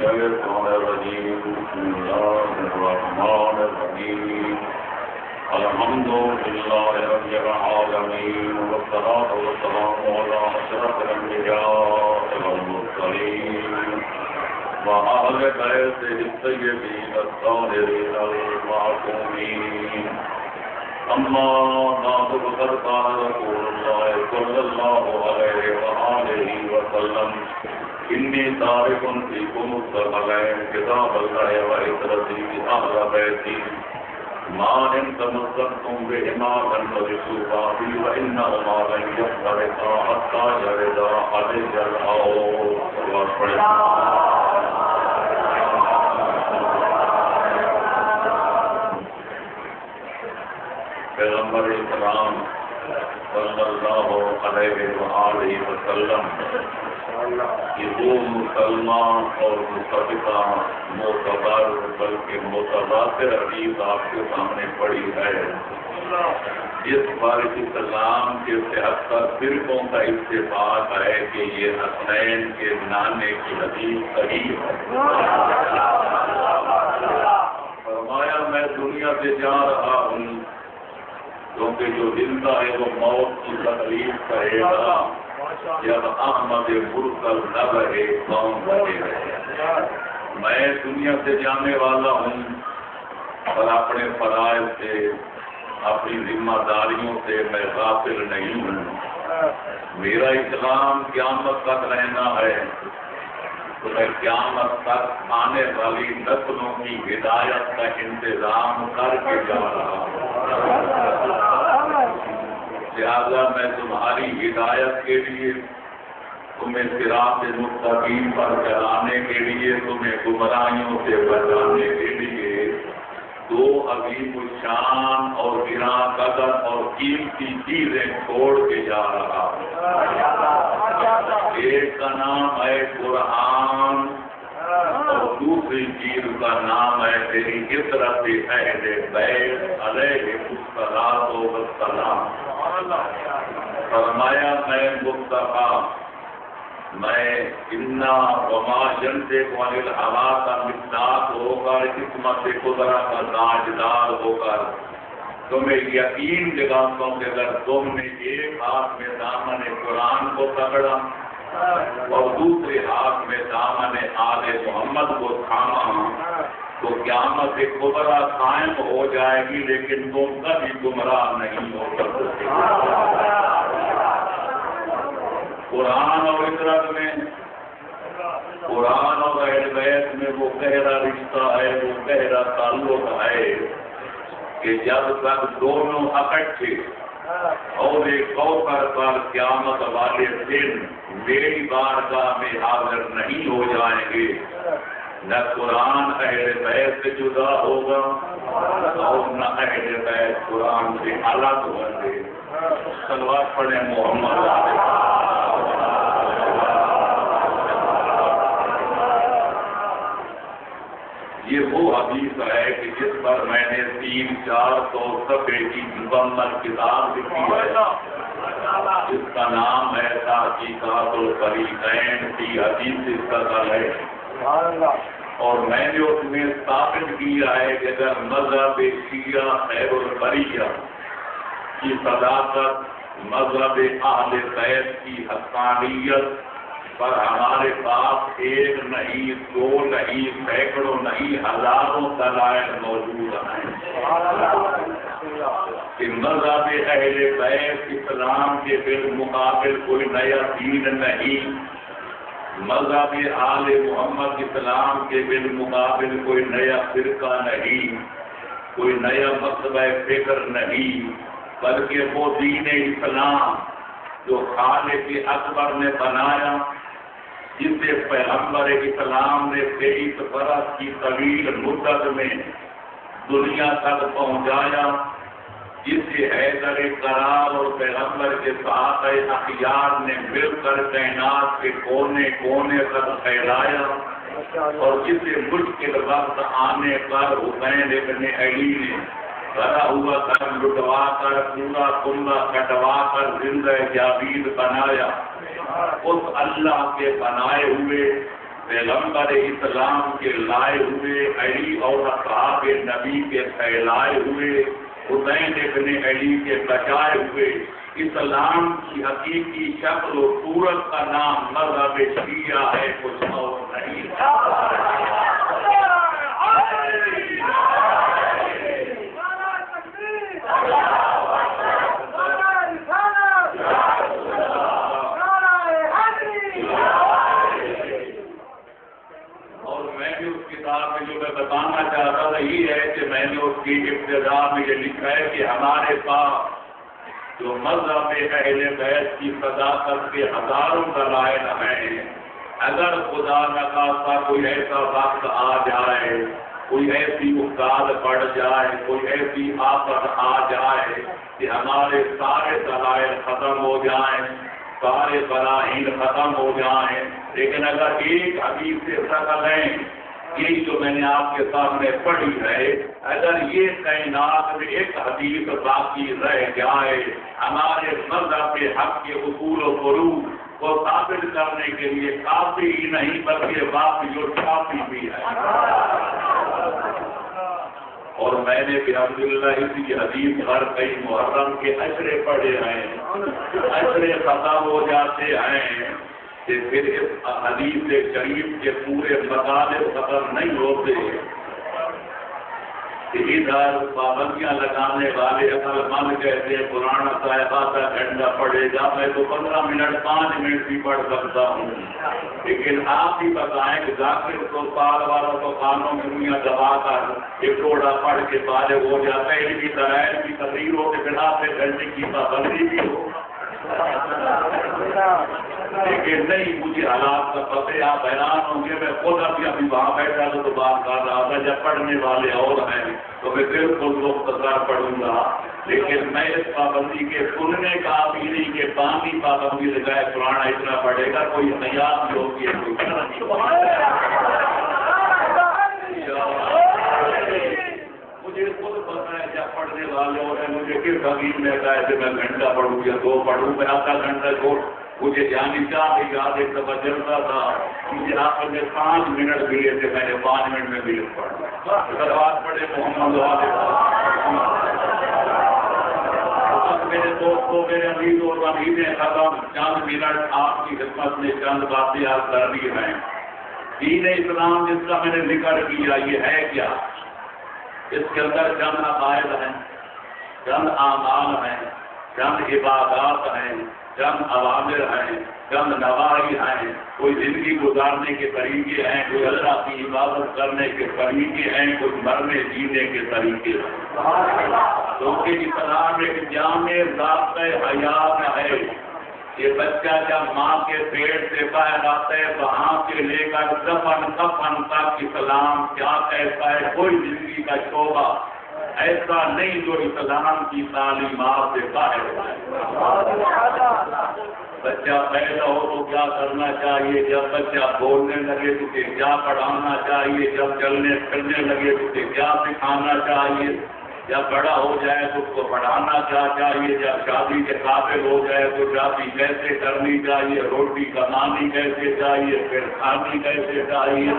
الشيطان الرجيم بسم الله الرحمن الرحيم الحمد لله رب العالمين والصلاة والسلام على أشرف الأنبياء والمرسلين وأهل بيته الطيبين الطاهرين المعصومين أما بعد فقد قال رسول الله صلى الله عليه وآله وسلم إني تارك فيكم الثقلين كتاب الله وعترتي أهل بيتي ما إن تمسكتم بهما فانتظروا بعدي وإنهما لن يفترقا حتى يردا علي الأرض. پیغمبر اسلام صلی اللہ علیہ وآلہ وسلم یہ دو مسلمان اور متفقہ معتبر بلکہ متواتر حدیث آپ کے سامنے پڑی ہے جس پر اسلام کے 73 فرقوں کا اتفاق ہے کہ یہ حسنین کے نانے کی حدیث صحیح ہے. فرمایا میں دنیا سے جا رہا ہوں کیونکہ جو زندہ ہے وہ موت کی تکلیف کرے گا جب احمد مرسل نہ رہے کون رہے گا. میں دنیا سے جانے والا ہوں اور اپنے فرائض سے اپنی ذمہ داریوں سے میں غافل نہیں ہوں. میرا اسلام قیامت تک رہنا ہے تو میں قیامت تک آنے والی نسلوں کی ہدایت کا انتظام کر کے جا رہا ہوں. لہذا میں تمہاری ہدایت کے لیے تمہیں صراط مستقیم پر چلانے کے لیے تمہیں گمراہیوں سے بچانے کے لیے دو عظیم الشان اور گراں قدر اور قیمتی چیزیں چھوڑ کے جا رہا ہوں. ایک کا نام ہے قرآن اور دوسری چیز کا نام ہے تیری عطرت اہل بیت علیہ الصلاۃ والسلام. فرمایا میں مصطفیٰ میں انا وما ينطق عن الهوى کا مصداق ہو کر حکمت قدرت کا تاجدار ہو کر تمہیں یقین دلاتا ہوں کہ اگر تم نے ایک ہاتھ میں دامن قرآن کو پکڑا اور دوسرے ہاتھ میں دامن آل محمد کو تھاما تو قیامت کبریٰ قائم ہو جائے گی لیکن تم کبھی گمراہ نہیں ہو سکتے. قرآن اور عطرت میں قرآن اور اہل بیت میں وہ گہرا رشتہ ہے وہ گہرا تعلق ہے کہ جب تک دونوں اکٹھے اور ایک کوثر پر قیامت والے دن میری بارگاہ میں حاضر نہیں ہو جائیں گے نہ قرآن اہل بیت سے جدا ہوگا اور نہ اہل بیت قرآن سے الگ ہوں گے. صلوات پڑھیں محمد علیہ. یہ وہ حدیث ہے کہ جس پر میں نے 300-400 صفحے کی مکمل کتاب لکھی ہے جس کا نام ہے تحقیقات الفریقین فی حدیث الثقل ہے. اور میں نے اس میں ثابت کیا ہے کہ اگر مذہب شیعہ خیر البریہ کی صداقت مذہب اہل بیت کی حقانیت پر ہمارے پاس ایک نہیں دو نہیں سینکڑوں نہیں ہزاروں دلائل موجود ہیں کہ مذہب اہل بیت اسلام کے بالمقابل کوئی نیا دین نہیں. مذہب آل محمد اسلام کے بالمقابل کوئی نیا فرقہ نہیں کوئی نیا مذہب فکر نہیں بلکہ وہ دین اسلام جو خالق اکبر نے بنایا جسے پیغمبر اسلام نے 23 برس کی طویل مدت میں دنیا تک پہنچایا جسے حیدر کرار اور پیغمبر کے صحابہ اخیار نے مل کر کائنات کے کونے کونے تک پھیلایا اور جسے مشکل وقت آنے پر حسین ابن علی نے بھرا ہوا کر لٹوا کر پورا کنبہ کٹوا کر زندہ جاوید بنایا. اس اللہ کے بنائے ہوئے پیغمبر اسلام کے لائے ہوئے علی اور اصحاب نبی کے پھیلائے ہوئے حسین ابن علی کے بچائے ہوئے اسلام کی حقیقی شکل و صورت کا نام مذہب شیعہ ہے، کچھ اور نہیں۔ جو میں بتانا چاہتا تھا یہ ہے کہ میں نے اس کی ابتدا میں یہ لکھا ہے کہ ہمارے پاس جو مذہب اہل بیت کی صداقت کے ہزاروں دلائل ہیں، اگر خدا نخواستہ کوئی ایسا وقت آ جائے، کوئی ایسی افتاد پڑ جائے، کوئی ایسی آفت آ جائے کہ ہمارے سارے دلائل ختم ہو جائیں، سارے براہین ختم ہو جائیں، لیکن اگر ایک حدیث سے سکل ہیں، یہ جو میں نے آپ کے سامنے پڑھی ہے، اگر یہ کائنات میں ایک حدیث باقی رہ جائے ہمارے مذہب کے حق کے اصول و فروغ کو ثابت کرنے کے لیے کافی ہی نہیں بلکہ واقعی اور کافی بھی ہے۔ اور میں نے بھی الحمدللہ اسی حدیث پر کئی محرم کے اشرے پڑھے ہیں، اشرے ختم ہو جاتے ہیں کہ پھر اس حدیث شریف کے پورے مطالب ختم نہیں ہوتے، ادھر پابندیاں لگانے والے عقل مند کہتے ہیں پرانا صاحب آدھا گھنٹہ پڑھے گا، میں تو 15 منٹ 5 منٹ بھی پڑھ سکتا ہوں، لیکن آپ ہی بتائیں کہ ذاکر تو سال والا تو کانوں میں انگلیاں دبا کر ایک ٹوڑا پڑھ کے بالغ ہو جاتا ہے، ان کی دلائل کی تقریر ہو کے بنا سے گھنٹے کی پابندی بھی ہو، لیکن نہیں مجھے حالات کا پتہ، آپ حیران ہوں گے، میں خود ابھی وہاں بیٹھا تو بات کر رہا تھا، جب پڑھنے والے اور ہیں تو میں بالکل مختصر پڑھوں گا، لیکن میں اس پابندی کے سننے کا بھی نہیں کہ پانی پابندی لگائے پرانا اتنا پڑے گا، کوئی حیات بھی ہوگی مجھے خود پتا ہے جب پڑھنے والے ہو رہے ہیں، مجھے کس حقیق میں کہا ہے کہ میں گھنٹہ پڑھوں یا 2 پڑھوں، میں آدھا گھنٹہ چھوڑ مجھے جانی چاہ یاد ایک دفعہ چلتا تھا، مجھے آپ نے 5 منٹ ملے تھے، میں نے 5 منٹ میں بھی پڑھا، بات پڑھے محمد میرے دوستوں میرے عزیز اور عزیزیں ختم، چند منٹ آپ کی خدمت میں چند باتیں یاد کر رہی ہیں۔ دین اسلام جس کا میں نے ذکر کیا یہ ہے کیا؟ اس کے اندر چند عقائد ہیں، چند اعمال ہیں، چند عبادات ہیں، چند اوامر ہیں، چند نواہی ہیں، کوئی زندگی گزارنے کے طریقے ہیں، کوئی اللہ کی عبادت کرنے کے طریقے ہیں، کوئی مرنے جینے کے طریقے ہیں، کیونکہ اسلام ایک جامع ضابطۂ حیات ہے۔ یہ بچہ جب ماں کے پیٹ سے باہر آتا ہے وہاں سے لے کر دفن تک اسلام کیا کہتا ہے، کوئی زندگی کا شعبہ ایسا نہیں جو اسلام کی تعلیمات سے باہر ہے۔ بچہ پیدا ہو تو کیا کرنا چاہیے، جب بچہ بولنے لگے تو کیا پڑھانا چاہیے، جب چلنے پھرنے لگے تو کیا سکھانا چاہیے، جب بڑا ہو جائے تو اس کو پڑھانا کیا چاہیے، جب شادی کے قابل ہو جائے تو شادی کیسے کرنی چاہیے، روٹی کمانی کیسے چاہیے، پھر کھانی کیسے چاہیے،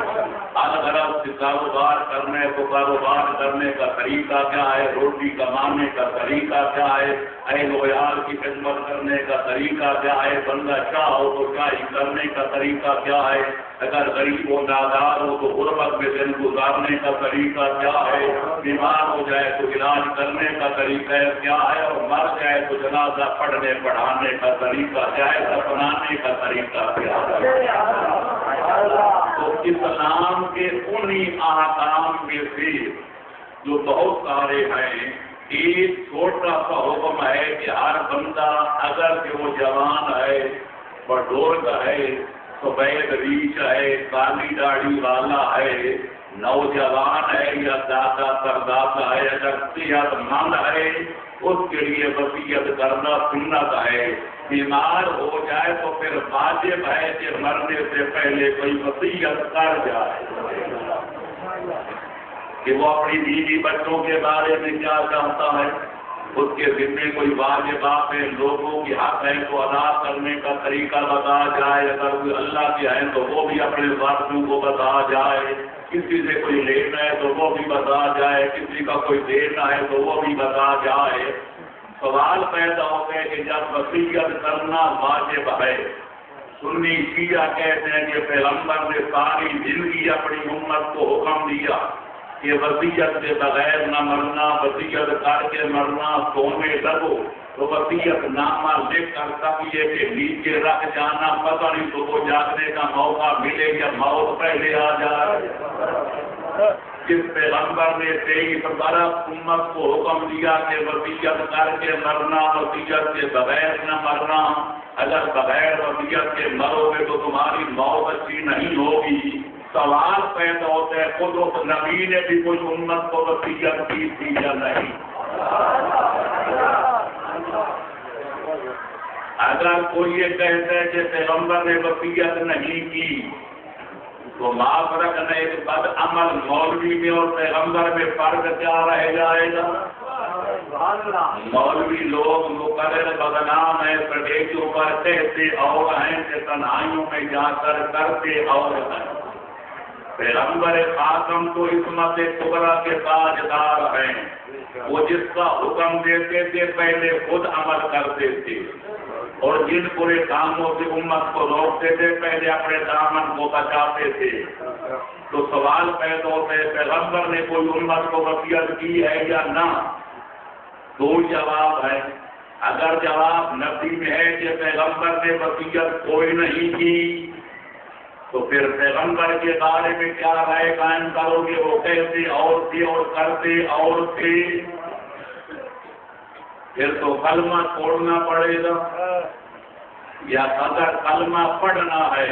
الگ الگ سے کاروبار کرنے کو کاروبار کرنے کا طریقہ کیا ہے، روٹی کمانے کا طریقہ کیا ہے، اہل و عیال کی خدمت کرنے کا طریقہ کیا ہے، بندہ شاہ ہو تو شاہی کرنے کا طریقہ کیا ہے، اگر غریب و نادار ہو تو غربت میں دن گزارنے کا طریقہ کیا ہے، بیمار ہو جائے تو علاج کرنے کا طریقہ کیا ہے، اور مر جائے تو جنازہ پڑھنے پڑھانے کا طریقہ کیا ہے، دفنانے کا طریقہ کیا ہے۔ تو اسلام کے انہی احکام میں سے جو بہت سارے ہیں، ایک چھوٹا سا حکم ہے کہ ہر بندہ اگر کہ وہ جوان ہے، بزرگ ہے، سفید ریچھ ہے، کالی داڑھی والا ہے، نوجوان ہے یا دادا پردادا ہے، اگر صحت مند ہے اس کے لیے وصیت کرنا سنت ہے، بیمار ہو جائے تو پھر واجب ہے کہ مرنے سے پہلے کوئی وصیت کر جائے کہ وہ اپنی بیوی بچوں کے بارے میں کیا چاہتا ہے، اس کے ذمے کوئی واجبات ہے، لوگوں کی حق ہے تو ادا کرنے کا طریقہ بتا جائے، اگر کوئی اللہ کے ہیں تو وہ بھی اپنے ذاتوں کو بتا جائے، کسی سے کوئی لینا ہے تو وہ بھی بتا جائے، کسی کا کوئی دینا ہے تو وہ بھی بتا جائے۔ سوال پیدا ہو گئے کہ جب وصیت کرنا واجب ہے، سنی شیعہ کہتے ہیں کہ پیغمبر نے ساری زندگی اپنی امت کو حکم دیا کہ وصیت کے بغیر نہ مرنا، وصیت کر کے مرنا، سونے لگو تو وصیت نامہ لکھ کر تب یہ کہ نیچے رکھ جانا، پتہ نہیں تو وہ جاگنے کا موقع ملے یا موت پہلے آ جائے۔ جس پیغمبر نے 23 برس امت کو حکم دیا کہ وصیت کر کے مرنا، وصیت کے بغیر نہ مرنا، اگر بغیر وصیت کے مرو گے تو تمہاری موت اچھی نہیں ہوگی۔ سوال پیدا ہوتا ہے خود اس نبی نے بھی کچھ امت کو وصیت کی تھی یا نہیں؟ اگر کوئی یہ کہتا ہے کہ پیغمبر نے وصیت نہیں کی تو معاف رکھنا ایک بد عمل مولوی میں اور پیغمبر میں فرق کیا رہ جائے گا؟ مولوی لوگ مقرر بدنام ہے، پردیشوں پر کہتے اور ہیں کہ تنہائیوں میں جا کر کرتے اور ہیں۔ پیغمبر خاتم تو عصمت کبریٰ کے تاجدار ہیں، وہ جس کا حکم دیتے تھے پہلے خود عمل کرتے تھے، اور جن برے کاموں سے امت کو روکتے تھے پہلے اپنے دامن کو بچاتے تھے۔ تو سوال پیدا ہوتا ہے پیغمبر نے کوئی امت کو وصیت کی ہے یا نہ؟ دو جواب ہے۔ اگر جواب نفی میں ہے کہ پیغمبر نے وصیت کوئی نہیں کی تو پھر پیغمبر کے بارے میں کیا رائے قائم کرو گے؟ وہ کہتے اور تھے اور کرتے اور تھے، پھر تو کلمہ چھوڑنا پڑے گا، یا اگر کلمہ پڑھنا ہے،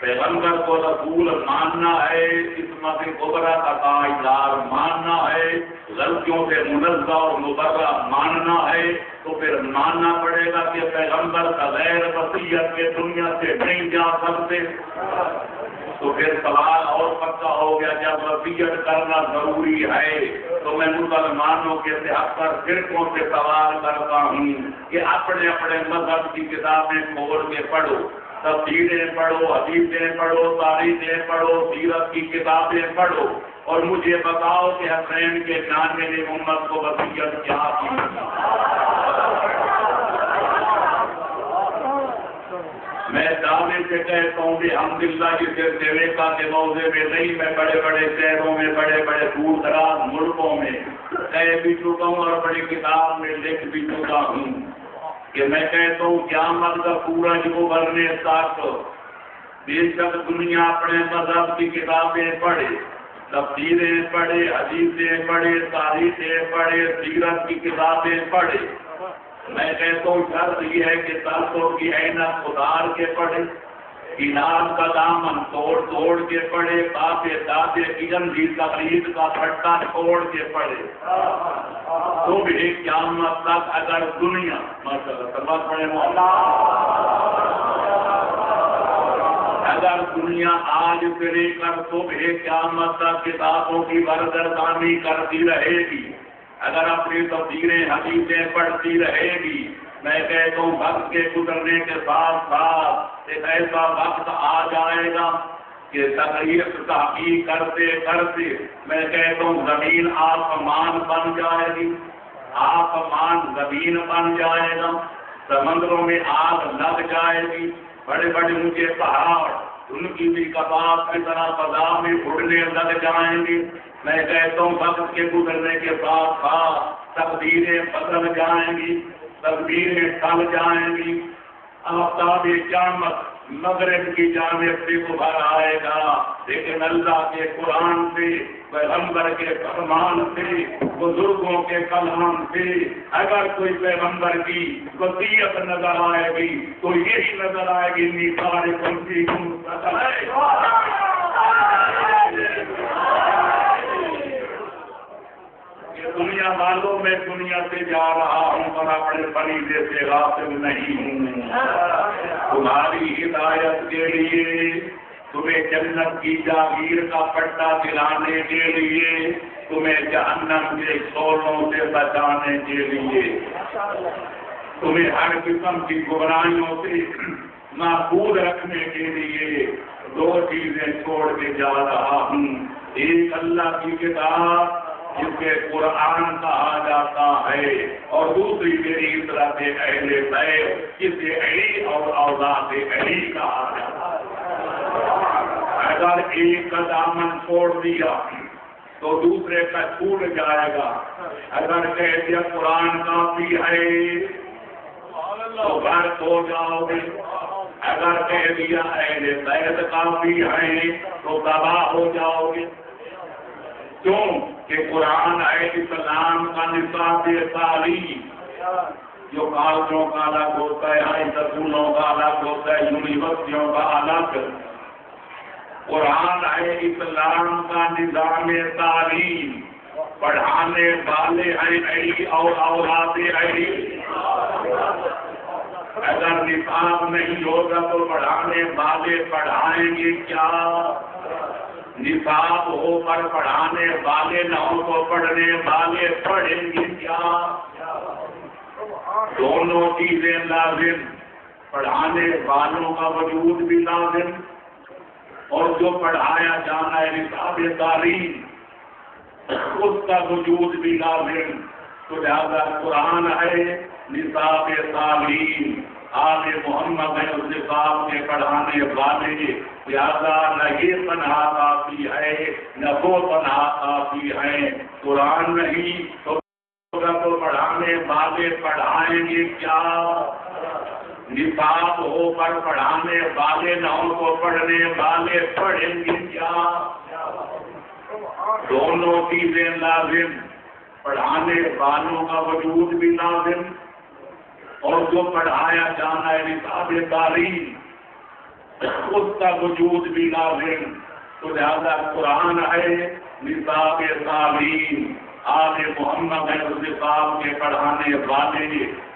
پیغمبر کو رسول ماننا ہے، عصمت کبریٰ کا تاجدار ماننا ہے، غلطیوں سے منزہ اور مبرہ ماننا ہے، تو پھر ماننا پڑے گا کہ پیغمبر بغیر وصیت کے دنیا سے نہیں جا سکتے۔ تو پھر سوال اور پکا ہو گیا، جب وصیت کرنا ضروری ہے تو میں مسلمانوں کے 73 فرقوں سے سوال کرتا ہوں کہ اپنے اپنے مذہب کی کتابیں کھول کے پڑھو، تفسیریں پڑھو، حدیثیں پڑھو، تاریخیں پڑھو، سیرت کی کتابیں پڑھو، اور مجھے بتاؤ کہ حسین کے نانے نے امت کو وصیت کیا کی؟ میں دعوے سے کہتا ہوں کہ الحمدللہ جسے دیویکا کے موضوع میں نہیں، میں بڑے بڑے شہروں میں، بڑے بڑے دور دراز ملکوں میں کہہ بھی چکا ہوں اور بڑی کتاب میں لکھ بھی چکا ہوں کہ میں کہتا ہوں قیامت کا سورج ابھرنے تک بے شک دنیا اپنے مذہب کی کتابیں پڑھے، تفسیریں پڑھے، حدیثیں پڑھے، تاریخیں پڑھے، سیرت کی کتابیں پڑھے۔ میں کہتا ہوں شرط یہ ہے کہ سرسوں کی عینت اتار کے پڑھے، انعام کا دامن توڑ توڑ کے پڑھے، باپ دادے کی گندی تقلید کا پھٹا چھوڑ کے پڑھے، تو بھی قیامت تک اگر دنیا اگر دنیا آج سے لے کر صبح قیامت تک کتابوں کی برگردانی کرتی رہے گی، اگر اپنی تفسیریں حدیثیں پڑھتی رہے گی، میں کہتا ہوں وقت کے گزرنے کے ساتھ ساتھ ایک ایسا وقت آ جائے گا کہ تحقیق کرتے کرتے میں کہتا ہوں زمین آسمان بن جائے گی، آسمان زمین بن جائے گا، سمندروں میں آگ لگ جائے گی، بڑے بڑے اونچے پہاڑ ان کی بھی کپاس کی طرح فضا میں اڑنے لگ جائیں گے۔ میں کہتا ہوں وقت کے گزرنے کے ساتھ ساتھ تقدیریں بدل جائیں گی، تقدیریں ٹل جائیں گی، آفتاب قیامت مغرب کی جانب سے ابھر آئے گا، لیکن اللہ کے قرآن سے، پیغمبر کے فرمان سے، بزرگوں کے کلام سے اگر کوئی پیغمبر کی وصیت نظر آئے گی تو یہی نظر آئے گی نثار کمسی دنیا والوں میں دنیا سے جا رہا ہوں اور اپنے فریضے سے غافل نہیں ہوں، تمہاری ہدایت کے لیے تمہیں جنت کی جاگیر کا پٹا دلانے کے لیے، تمہیں جہنم کے شعلوں سے بچانے کے لیے، تمہیں ہر قسم کی گمراہیوں سے محفوظ رکھنے کے لیے دو چیزیں چھوڑ کے جا رہا ہوں۔ ایک اللہ کی کتاب جسے قرآن کہا جاتا ہے، اور دوسری میری اطرت اہل بیت جسے علی اور اولاد علی کہا جاتا ہے۔ اگر ایک کا دامن چھوڑ دیا تو دوسرے کا چھوٹ جائے گا۔ اگر کہہ دیا قرآن کافی ہے تو غرق ہو جاؤ گے، اگر کہہ دیا اہل بیت کافی ہے تو تباہ ہو جاؤ گے۔ کیوں کہ قرآن ہے اسلام کا نصاب تعلیم، جو کالجوں کا الگ ہوتا ہے، ہائی سکولوں کا الگ ہوتا ہے، یونیورسٹیوں کا الگ، قرآن ہے اسلام کا نظام تعلیم، پڑھانے والے ہیں علی اور اولاد علی۔ اگر نصاب نہیں ہوگا تو پڑھانے والے پڑھائیں گے کیا؟ نصاب ہو پر پڑھانے والے نہ ہو تو پڑھنے والے پڑھیں گے کیا؟ دونوں چیزیں لازم، پڑھانے والوں کا وجود بھی لازم اور جو پڑھایا جانا ہے نصاب تعلیم اس کا وجود بھی لازم۔ تو لہٰذا قرآن ہے نصاب تعلیم، آل محمد ہے اس نصاب کے پڑھانے والے، لہٰذا نہ یہ تنہا کافی ہے نہ وہ تنہا کافی ہے۔ قرآن نہیں تو پڑھانے والے پڑھائیں گے کیا؟ نصاب ہو پر پڑھانے والے نہ ہو تو پڑھنے والے پڑھیں گے کیا؟ دونوں چیزیں لازم، پڑھانے والوں کا وجود بھی لازم اور جو پڑھایا جانا ہے نصاب تعلیم اس کا وجود بھی لازم۔ تو لہٰذا قرآن ہے نصاب تعلیم، آل محمد ہے اس نصاب کے پڑھانے والے،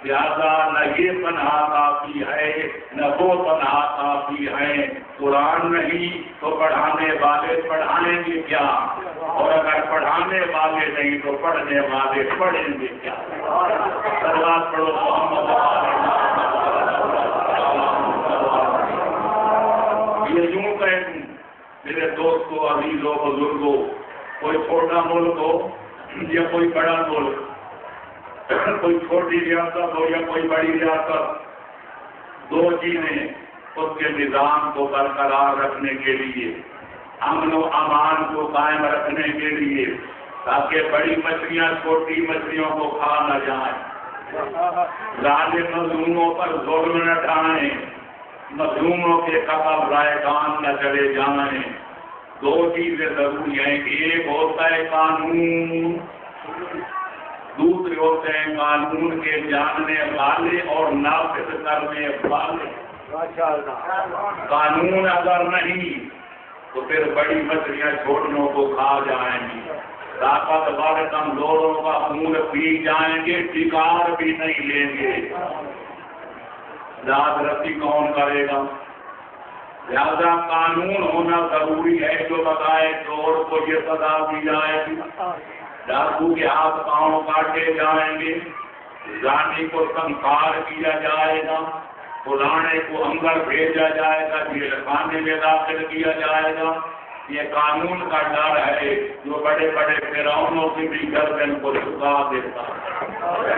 لہٰذا نہ یہ تنہا کافی ہے نہ وہ تنہا کافی ہے۔ قرآن نہیں تو پڑھانے والے پڑھائیں گے کیا؟ اور اگر پڑھانے والے نہیں تو پڑھنے والے پڑھیں گے کیا؟ سروات پڑھو محمد۔ یہ یوں کہیں میرے دوستوں، عزیزوں، بزرگوں، کوئی چھوٹا ملک ہو یا کوئی بڑا ملک، کوئی چھوٹی ریاست ہو یا کوئی بڑی ریاست، دو چیزیں اس کے نظام کو برقرار رکھنے کے لیے، امن و امان کو قائم رکھنے کے لیے، تاکہ بڑی مچھلیاں چھوٹی مچھلیوں کو کھا نہ جائیں، ظالم مظلوموں پر ظلم نہ ڈھائیں، مظلوموں کے قتل رائگان نہ چلے جائیں۔ دو چیزیں ضروری ہیں، ایک ہوتا ہے قانون، دوسرے ہوتے ہیں قانون کے جاننے والے اور نافذ کرنے والے۔ قانون اگر نہیں تو پھر بڑی مچھلیاں چھوٹیوں کو کھا جائیں گی، طاقتور کمزوروں کا خون پی جائیں گے، شکار بھی نہیں لیں گے، داد رسی کون کرے گا؟ لہذا قانون ہونا ضروری ہے جو بتائے چور کو یہ سزا دی جائے گی، ڈاکو کے ہاتھ پاؤں کاٹے جائیں گے، زانی کو سنسار کیا جائے گا، پرانے کو اندر بھیجا جائے گا، جیل خانے میں داخل کیا جائے گا۔ یہ قانون کا ڈر ہے جو بڑے بڑے فرعونوں کی بھی گردن کو جھکا دیتا ہے،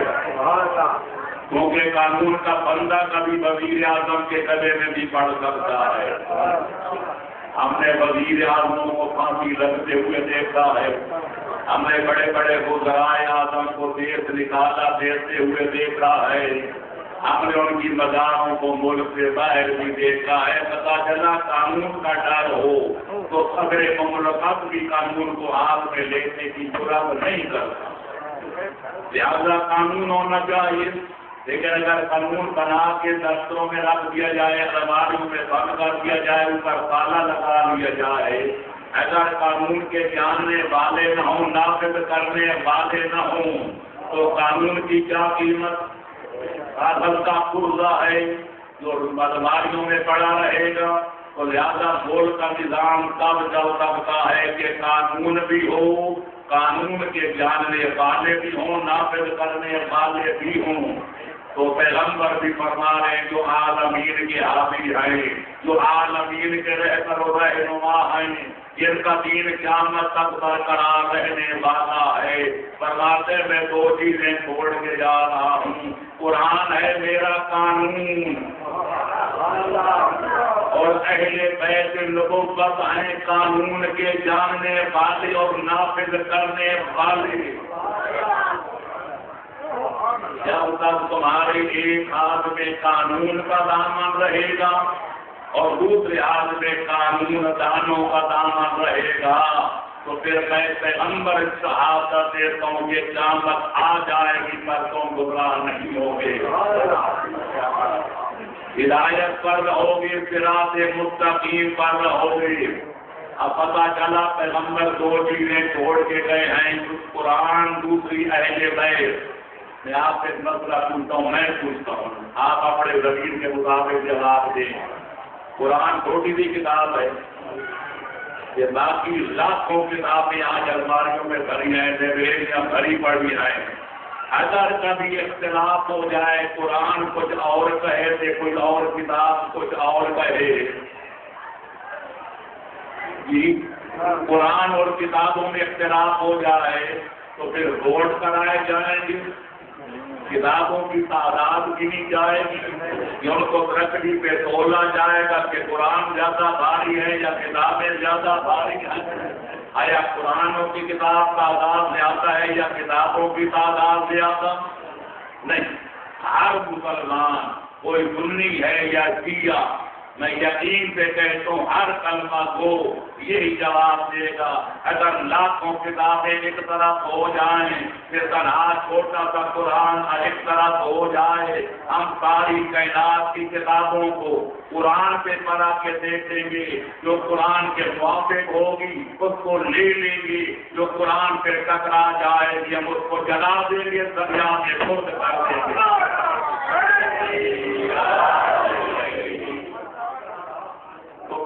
کیونکہ قانون کا بندہ کبھی وزیر اعظم کے گلے میں بھی پڑ سکتا ہے۔ ہم نے وزیر اعظموں کو پھانسی لگتے ہوئے دیکھا ہے، ہم نے بڑے بڑے وزرائے اعظم کو دیش نکالا دیتے ہوئے دیکھا ہے، ہم نے ان کی مزاروں کو ملک سے باہر بھی دیکھا ہے۔ پتا چلا قانون کا ڈر ہو تو صدر مملکت بھی قانون کو ہاتھ میں لینے کی جرات نہیں کرتا، لہذا قانون ہونا چاہیے۔ لیکن اگر قانون بنا کے دفتروں میں رکھ دیا جائے، الماریوں میں بند کر دیا جائے، اوپر تالا لگا دیا جائے، اگر قانون کے جاننے والے نہ ہوں، نافذ کرنے والے نہ ہوں، تو قانون کی کیا قیمت؟ قاتل کا قرضہ ہے جو الماریوں میں پڑا رہے گا، تو لہذا ملک کا نظام تب چل سکتا ہے کہ قانون بھی ہو، قانون کے جاننے والے بھی ہوں، نافذ کرنے والے بھی ہوں۔ تو پیغمبر بھی فرما رہے ہیں جو عالمین کے حامی ہیں، جو عالمین کے رہبر و رہنما ہیں، جن کا دین قیامت تک برقرار رہنے والا ہے، فرماتے میں دو چیزیں چھوڑ کے جا رہا ہوں، قرآن ہے میرا قانون اور اہل بیت نبوت ہیں قانون کے جاننے والے اور نافذ کرنے والے۔ جب تک تمہارے ایک ہاتھ میں قانون کا دامن رہے گا اور دوسرے ہاتھ میں قانون دانوں کا دامن رہے گا تو پھر میں پیغمبر شہادت دیتا ہوں کہ قیامت آ جائے گی پر تم گمراہ نہیں ہوگے، ہدایت پر رہو گے، صراط مستقیم پر رہو گے۔ اب پتہ چلا پیغمبر دو چیزیں چھوڑ کے گئے ہیں، قرآن، دوسری اہل بیت۔ میں آپ سے مسئلہ پوچھتا ہوں، میں پوچھتا ہوں، آپ اپنے ضمیر کے مطابق جواب دیں۔ قرآن چھوٹی سی کتاب ہے، یہ باقی لاکھوں کتابیں آج الماریوں میں بھری ہیں، لائبریریاں بھری پڑی ہیں۔ اگر کبھی اختلاف ہو جائے، قرآن کچھ اور کہے تھے، کوئی اور کتاب کچھ اور کہے، جی قرآن اور کتابوں میں اختلاف ہو جائے تو پھر ووٹ کرائے جائیں گے، کتابوں کی تعداد گنی جائے گی، یا ان کو ترقی پہ تولا جائے گا کہ قرآن زیادہ بھاری ہے یا کتابیں زیادہ بھاری ہیں؟ آیا قرآنوں کی کتاب تعداد زیادہ ہے یا کتابوں کی تعداد زیادہ؟ نہیں، ہر مسلمان کوئی سنی ہے یا شیعہ، میں یقین سے کہتا ہوں ہر کلمہ کو یہی جواب دے گا۔ اگر لاکھوں کتابیں ایک طرف ہو جائیں، پھر تنہا چھوٹا سا قرآن ایک طرف ہو جائے، ہم ساری کائنات کی کتابوں کو قرآن پہ پڑھا کے دیکھیں گے، جو قرآن کے موافق ہوگی اس کو لے لیں گے، جو قرآن پہ ٹکرا جائے گی ہم اس کو جلا دیں گے، دریا میں خود کر دیں گے۔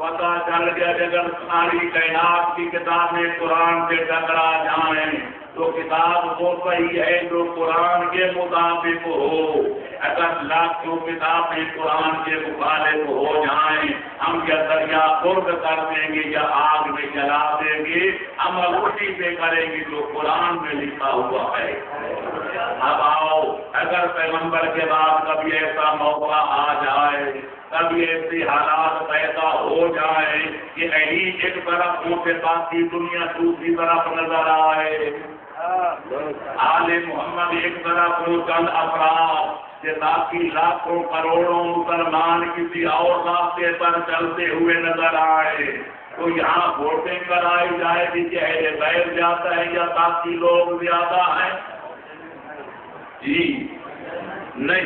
پتہ چل گیا کہ اگر ساری کائنات کی کتابیں قرآن سے ٹکرا جائیں تو کتاب وہ صحیح ہے جو قرآن کے مطابق ہو۔ اگر لاکھوں کتابیں قرآن کے مخالف ہو جائیں، ہم یا دریا خرد کر دیں گے یا آگ میں جلا دیں گے، ہم اسی پہ کریں گے جو قرآن میں لکھا ہوا ہے۔ اب آؤ، اگر پیغمبر کے بعد کبھی ایسا موقع آ جائے، کبھی ایسی حالات پیدا ہو جائے کہ علی ایک طرف ہوں سے باقی دنیا دوسری طرف نظر آئے، آل محمد ایک طرف ہوں چند افراد کہ باقی لاکھوں کروڑوں مسلمان کسی اور راستے پر چلتے ہوئے نظر آئے، تو یہاں ووٹنگ کرائی جائے گی کہ اہل بیت جاتا ہے یا باقی لوگ زیادہ ہیں؟ جی نہیں،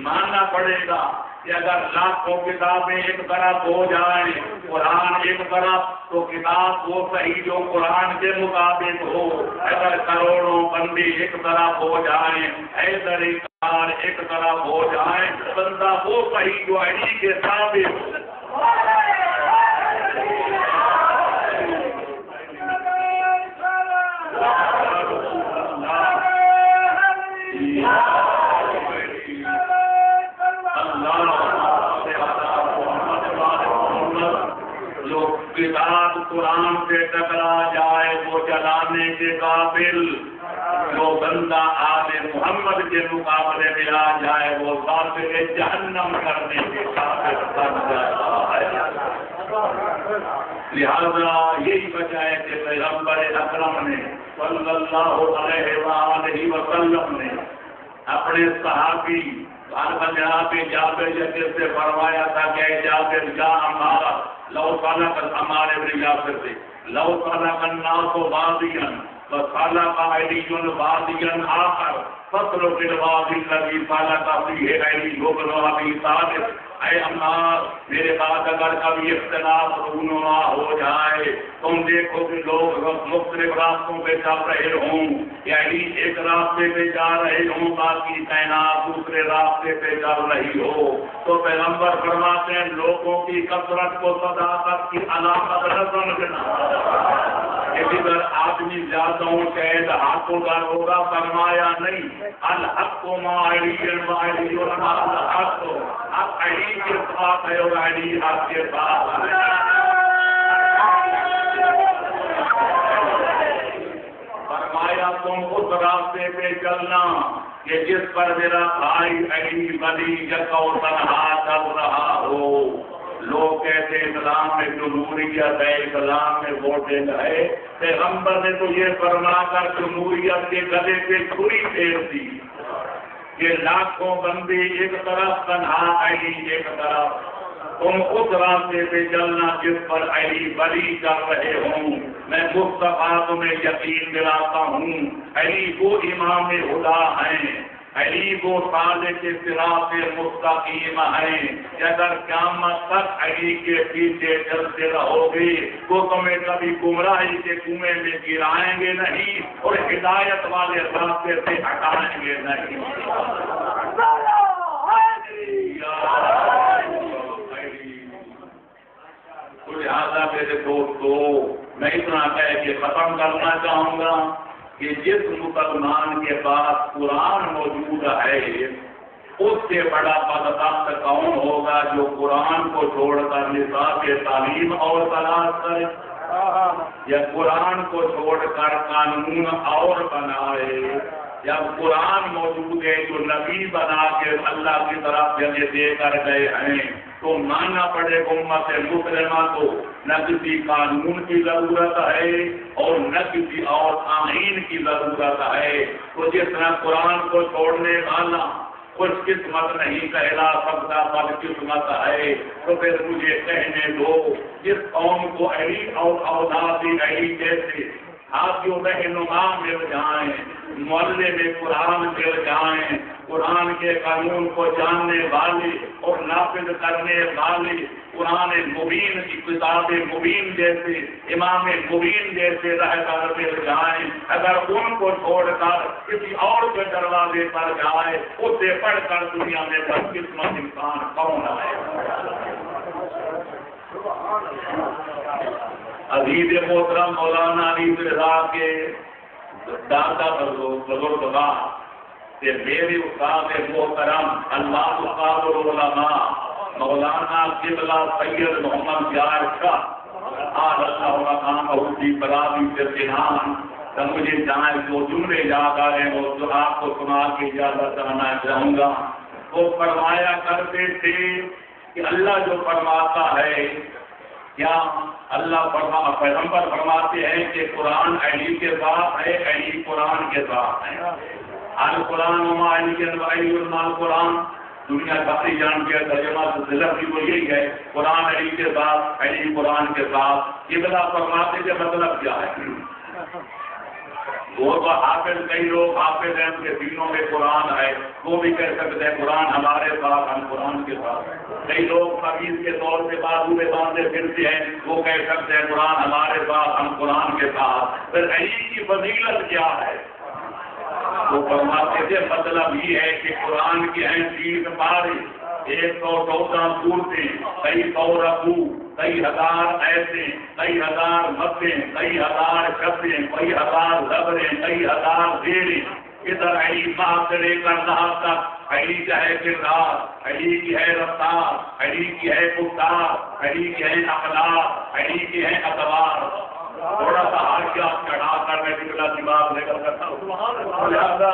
ماننا پڑے گا کہ اگر لاکھوں کتابیں ایک طرف ہو جائیں، قرآن ایک طرف، تو کتاب وہ صحیح جو قرآن کے مطابق ہو۔ اگر کروڑوں بندے ایک طرف ہو جائیں، حیدر کار ایک طرف ہو جائیں، بندہ وہ صحیح جو علی کے ثابت ہو۔ جو کتاب قرآن سے ٹکرا جائے وہ جلانے کے قابل، جو بندہ آل محمد کے مقابلے میں آ جائے وہ ذاتِ جہنم کرنے کے قابل بن جاتا ہے۔ لہذا یہی وجہ ہے کہ پیغمبر اکرم نے صلی اللہ علیہ وآلہ وسلم نے اپنے صحابی جناب جابر سے فرمایا تھا کہ جابر جا ہمارا لو خلق ہمارے ابن یاسر سے لو خلق الناس وادیا فخلق علی وادیا آخر فصل الوادی الذی خلق فیہ علی بن ابی طالب اے عمار میرے بعد اگر کبھی اختلاف رونما ہو جائے، تم دیکھو کہ لوگ مختلف راستوں پہ چل رہے ہوں، یعنی ایک راستے پہ جا رہے ہوں، باقی کائنات دوسرے راستے پہ چل رہی ہو، تو پیغمبر فرماتے ہیں لوگوں کی کثرت کو صداقت کی علامت نہ سمجھنا، کہ اگر آدمی زیادہ ہوں شاید ہاتھوں کا ہوگا، فرمایا نہیں الحق کو علی الحق اب علی کے ساتھ ہے اور علی حق کے ساتھ ہے۔ فرمایا تم اس راستے پہ چلنا کہ جس پر میرا بھائی علی ولی یکو تنہا چل رہا ہو۔ لوگ کہتے ہیں اسلام میں جمہوریت ہے، اسلام میں ووٹنگ ہے، پیغمبر نے تو یہ فرما کر جمہوریت کے گلے پہ چھری پھیر دی کہ لاکھوں بندے ایک طرف تنہا علی ایک طرف، تم اس راستے پہ چلنا جس پر علی ولی چل رہے ہوں۔ میں مصطفیٰ تمہیں یقین دلاتا ہوں علی وہ امام خدا ہیں، علی وہ صادق کے صراط مستقیم ہیں کہ اگر قیامت تک علی کے پیچھے چلتے رہو گے تو تمہیں کبھی گمراہی کے کنویں میں گرائیں گے نہیں اور ہدایت والے راستے سے ہٹائیں گے نہیں۔ لہٰذا میرے دوستو میں اتنا کہہ کے ختم کرنا چاہوں گا کہ جس مسلمان کے پاس قرآن موجود ہے اس سے بڑا بدبخت کون ہوگا جو قرآن کو چھوڑ کر نصاب تعلیم اور تلاش کرے یا قرآن کو چھوڑ کر قانون اور بنائے، یا قرآن موجود ہے جو نبی بنا کے اللہ کی طرف جگہ دے کر گئے ہیں تو ماننا پڑے امت مسلمہ کو نہ کسی قانون کی ضرورت ہے اور نہ کسی اور آئین کی ضرورت ہے۔ تو جس طرح قرآن کو چھوڑنے والا خوش قسمت نہیں کہلا سکتا بد قسمت ہے، تو پھر مجھے کہنے دو جس قوم کو علی اور اولاد علی جیسے ہاتھیوں رہنما مل جائیں، محلے میں قرآن مل جائیں، قرآن کے قانون کو جاننے والے اور نافذ کرنے والے، قرآن مبین کی کتاب مبین جیسے امام مبین جیسے رہبر مل جائیں، اگر ان کو چھوڑ کر کسی اور کے دروازے پر جائے اس سے پڑھ کر دنیا میں بدقسمت انسان کون ہے؟ عزیز محترم مولانا علی رضا کے دادا بزرگوار کہ میرے استاد محترم اللہ قادر العلماء مولانا قبلہ سید محمد یار شاہ آج اللہ مقامہ کی برابری سے سنان تو مجھے جہاں جو جملے یاد آ رہے ہیں وہ جو آپ کو سنا کے اجازت کرنا چاہوں گا۔ وہ فرمایا کرتے تھے کہ اللہ جو فرماتا ہے کیا اللہ پیغمبر فرماتے ہیں کہ قرآن علی کے ساتھ ہے، علی قرآن کے ساتھ ہے، القرآن وما علی المال قرآن دنیا کافی جان کے ترجمہ ضلع کی وہ یہی ہے، قرآن علی کے ساتھ، علی قرآن کے ساتھ۔ یہ بلا فرماتے کے مطلب کیا ہے؟ وہ تو حافظ کئی لوگ حافظ ہیں ان کے دینوں میں قرآن ہے، وہ بھی کہہ سکتے ہیں قرآن ہمارے ساتھ ہم قرآن کے ساتھ۔ کئی لوگ قبیل کے طور پہ بازو میں باندھے پھرتے ہیں، وہ کہہ سکتے ہیں قرآن ہمارے ساتھ ہم قرآن کے ساتھ۔ پھر علی کی فضیلت کیا ہے؟ وہ فرماتے تھے مطلب یہ ہے کہ قرآن کی ہیں 30 پارے، 114 صورتیں، کئی 100 رکوع، کئی ہزار ایسے، کئی ہزار مدیں، کئی ہزار شبیں، کئی ہزار زبریں، کئی ہزار زیریں۔ ادھر علی ماہ سے لے کر رہا تک علی کا ہے کردار، علی کی ہے رفتار، علی کی ہے گفتار، علی کی ہے اخلاق، علی کی ہے ادوار۔ تھوڑا سا حاشیہ چڑھا کر میں بلا دماغ لے کر کرتا ہوں، لہذا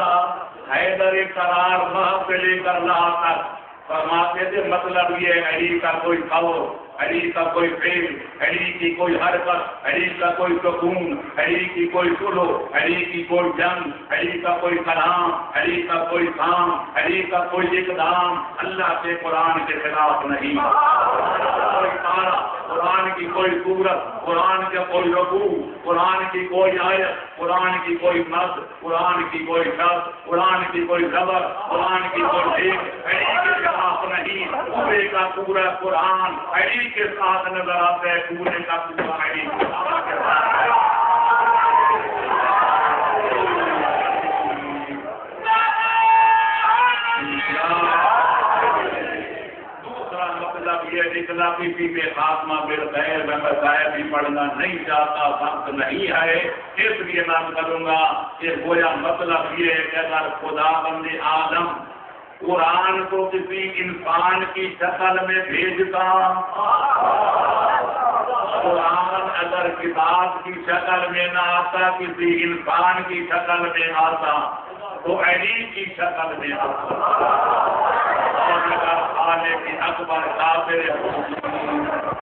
حیدر قرار ماہ سے لے کر رہا تک فرماتے تھے مطلب یہ علی کا کوئی قول، علی کا کوئی فعل، علی کی کوئی حرکت، علی کا کوئی سکون، علی کی کوئی سلوک، علی کی کوئی جنگ، علی کا کوئی کلام، علی کا کوئی کام، علی کا کوئی اقدام اللہ کے قرآن کے خلاف نہیں، کوئی پارا قرآن کی کوئی سورت، قرآن کا کوئی رکوع، قرآن کی کوئی آیت، قرآن کی کوئی مد، قرآن کی کوئی شرط، قرآن کی کوئی زبر، قرآن کی کوئی ایک ایڈی کے خلاف نہیں، پورے کا پورا قرآن ایڈی کے ساتھ نظر آتا ہے، پورے کا پورا ایڈی کے ساتھ ہے۔ دوسرا مطلب یہ نکلا کسی کے خاتمہ بالخیر میں بتایا بھی پڑھنا نہیں چاہتا، وقت نہیں ہے، اس لیے میں کروں گا کہ گویا مطلب یہ ہے کہ اگر خدا بند آدم قرآن کو کسی انسان کی شکل میں بھیجتا، قرآن اگر کتاب کی شکل میں نہ آتا، کسی انسان کی شکل میں آتا تو علی کی شکل میں آتا، اور اگر خالق اکبر کافر